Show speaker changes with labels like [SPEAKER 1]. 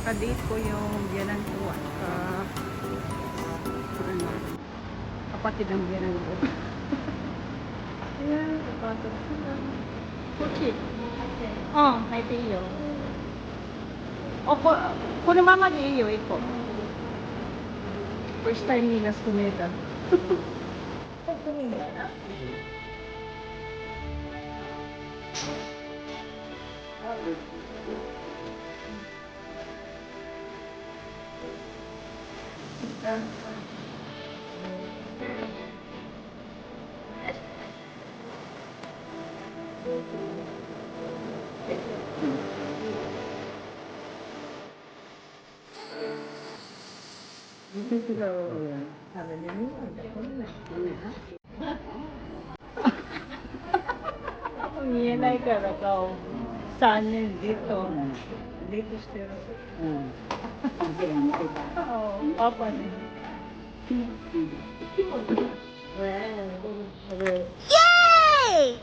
[SPEAKER 1] Kadate ko yung biyanan ko at kapatid ng biyanan ko. Ayan, kapatid ko lang. Kuchi. Oh, may tiyo. Opo, kung mama niyo, iko. First time nila sumeda. Nangyayay ka na ka. Saan yun dito? Dito siya. Oo, papa niya. Yay!